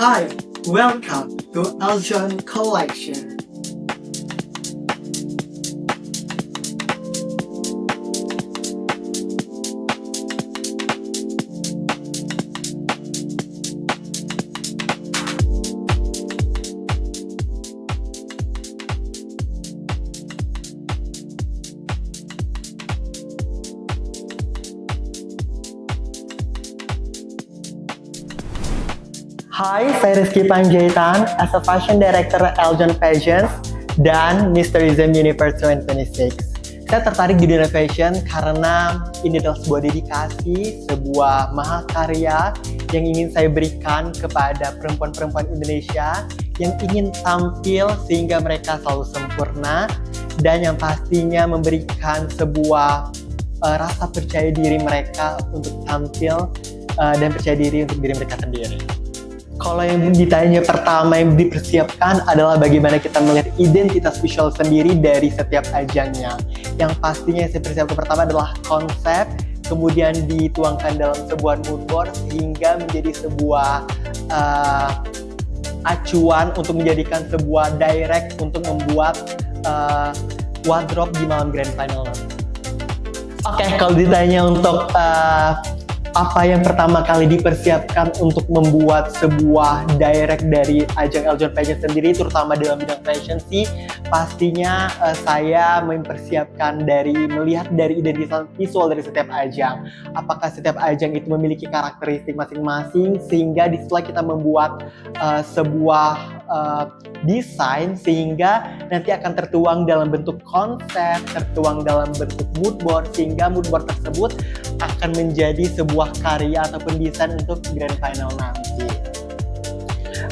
Hi, welcome to Eljon Collection. Hai, saya Rizky Panjaitan as a Fashion Director Eljon Fashions dan Mysterism Universe 2026. Saya tertarik di dunia fashion karena ini adalah sebuah dedikasi, sebuah mahakarya yang ingin saya berikan kepada perempuan-perempuan Indonesia yang ingin tampil sehingga mereka selalu sempurna dan yang pastinya memberikan sebuah rasa percaya diri mereka untuk tampil dan percaya diri untuk diri mereka sendiri. Kalau yang ditanya pertama yang dipersiapkan adalah bagaimana kita melihat identitas visual sendiri dari setiap ajangnya. Yang pastinya yang saya persiapkan pertama adalah konsep, kemudian dituangkan dalam sebuah mood board sehingga menjadi sebuah acuan untuk menjadikan sebuah direct untuk membuat wardrobe di malam grand final nanti. Oke, kalau ditanya untuk apa yang pertama kali dipersiapkan untuk membuat sebuah direct dari ajang Eljon Fashion sendiri, terutama dalam bidang fashion sih, pastinya saya mempersiapkan melihat dari identitas visual dari setiap ajang. Apakah setiap ajang itu memiliki karakteristik masing-masing, sehingga setelah kita membuat sebuah desain, sehingga nanti akan tertuang dalam bentuk konsep, tertuang dalam bentuk mood board, sehingga mood board tersebut akan menjadi sebuah karya ataupun desain untuk grand final nanti.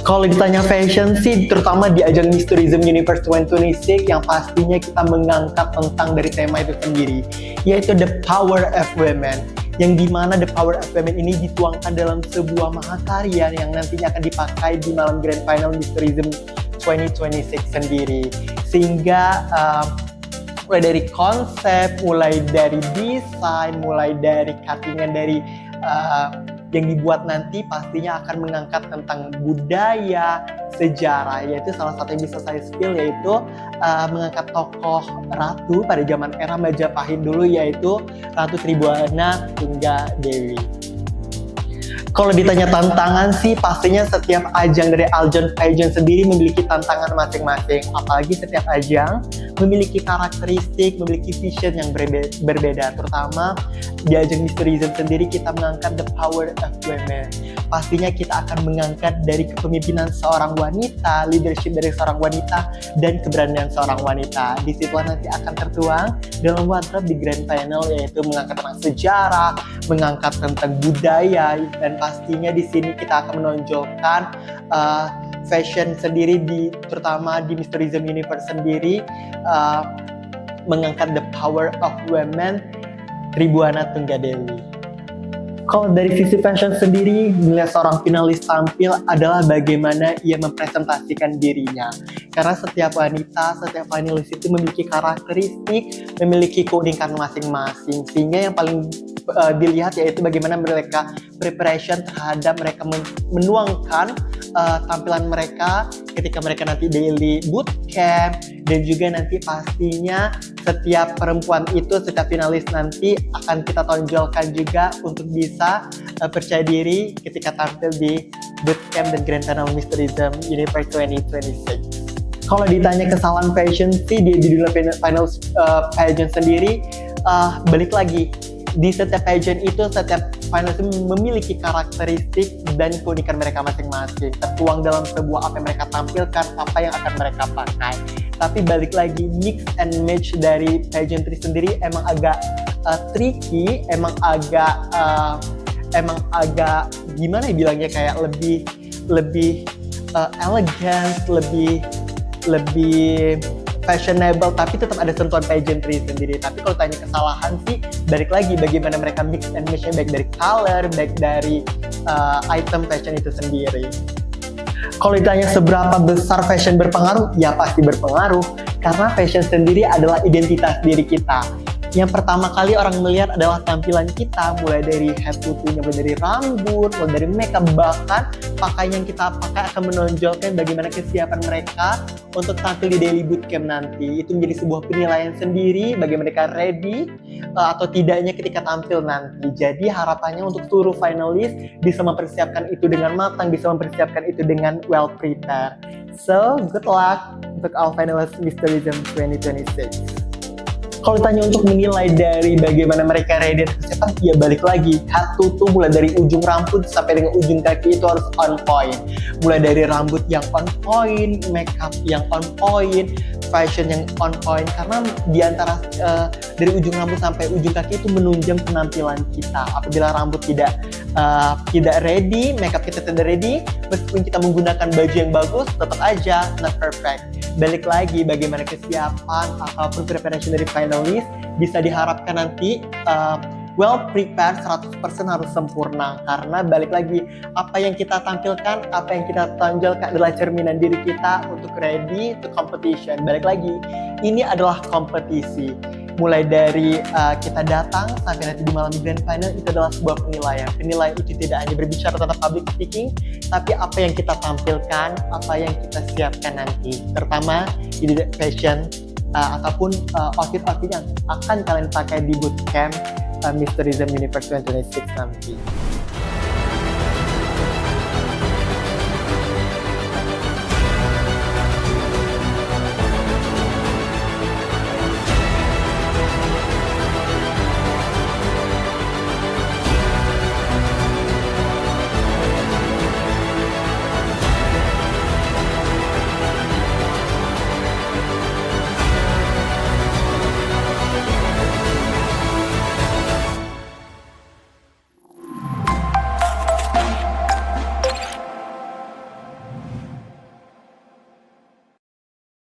Kalau ditanya fashion sih, terutama di ajang Mysterism Universe 2026 yang pastinya kita mengangkat tentang dari tema itu sendiri, yaitu The Power of Women, yang dimana The Power of Women ini dituangkan dalam sebuah mahakarya yang nantinya akan dipakai di malam grand final Mysterism 2026 sendiri. Sehingga mulai dari konsep, mulai dari desain, mulai dari cuttingan dari yang dibuat nanti pastinya akan mengangkat tentang budaya, sejarah, yaitu salah satu yang bisa saya spill yaitu mengangkat tokoh ratu pada zaman era Majapahit dulu, yaitu Ratu Tribhuwana Tunggadewi. Kalau ditanya tantangan sih, pastinya setiap ajang dari Eljon Fashion sendiri memiliki tantangan masing-masing. Apalagi setiap ajang memiliki karakteristik, memiliki vision yang berbeda. Terutama di ajang Mysterism sendiri kita mengangkat The Power of Women. Pastinya kita akan mengangkat dari kepemimpinan seorang wanita, leadership dari seorang wanita, dan keberanian seorang wanita. Di situ nanti akan tertuang dalam wardrobe di grand final, yaitu mengangkat tentang sejarah, mengangkat tentang budaya, dan pastinya di sini kita akan menonjolkan fashion sendiri terutama di Mysterism Universe sendiri, mengangkat The Power of Women Tribhuwana Tunggadewi. Kalau dari sisi fashion sendiri, melihat seorang finalis tampil adalah bagaimana ia mempresentasikan dirinya. Karena setiap wanita, setiap finalis itu memiliki karakteristik, memiliki keunikan masing-masing. Sehingga yang paling dilihat yaitu bagaimana mereka preparation terhadap mereka menuangkan tampilan mereka ketika mereka nanti daily bootcamp, dan juga nanti pastinya setiap perempuan itu, setiap finalis nanti akan kita tonjolkan juga untuk bisa percaya diri ketika tampil di bootcamp dan grand final Mysterism Universe 2026. Kalau ditanya kesalahan fashion sih di dunia final pageant sendiri, balik lagi, di setiap pageant itu setiap finalis memiliki karakteristik dan keunikan mereka masing-masing, tertuang dalam sebuah apa yang mereka tampilkan, apa yang akan mereka pakai. Tapi balik lagi, mix and match dari pageantry sendiri emang agak tricky, emang agak gimana ya bilangnya, kayak lebih elegant, lebih fashionable, tapi tetap ada sentuhan pageantry sendiri. Tapi kalau tanya kesalahan sih, balik lagi bagaimana mereka mix and match, baik dari color, baik dari item fashion itu sendiri. Kalau ditanya seberapa besar fashion berpengaruh, ya pasti berpengaruh. Karena fashion sendiri adalah identitas diri kita. Yang pertama kali orang melihat adalah tampilan kita, mulai dari head to toe-nya, mulai dari rambut, mulai dari makeup, bahkan pakaian yang kita pakai akan menonjolkan bagaimana kesiapan mereka untuk tampil di daily bootcamp nanti. Itu menjadi sebuah penilaian sendiri bagi mereka ready atau tidaknya ketika tampil nanti. Jadi harapannya untuk seluruh finalis bisa mempersiapkan itu dengan matang, bisa mempersiapkan itu dengan well prepared. So, good luck untuk all finalists Mysterism 2026. Kalau ditanya untuk menilai dari bagaimana mereka ready dan kesiapan, ya balik lagi, head to toe mulai dari ujung rambut sampai dengan ujung kaki itu harus on point. Mulai dari rambut yang on point, makeup yang on point, fashion yang on point, karena di antara dari ujung rambut sampai ujung kaki itu menunjang penampilan kita. Apabila rambut tidak ready, makeup kita tidak ready, meskipun kita menggunakan baju yang bagus, tetap aja not perfect. Balik lagi bagaimana kesiapan ataupun preparation dari finalis bisa diharapkan nanti well prepared 100% harus sempurna, karena balik lagi apa yang kita tampilkan, apa yang kita tonjolkan adalah cerminan diri kita untuk ready to competition. Balik lagi, ini adalah kompetisi. Mulai dari kita datang sampai nanti di malam grand final itu adalah sebuah penilaian. Penilaian itu tidak hanya berbicara tentang public speaking, tapi apa yang kita tampilkan, apa yang kita siapkan nanti. Terutama di fashion ataupun outfit-outfit yang akan kalian pakai di bootcamp Mysterism Universe 2026 nanti.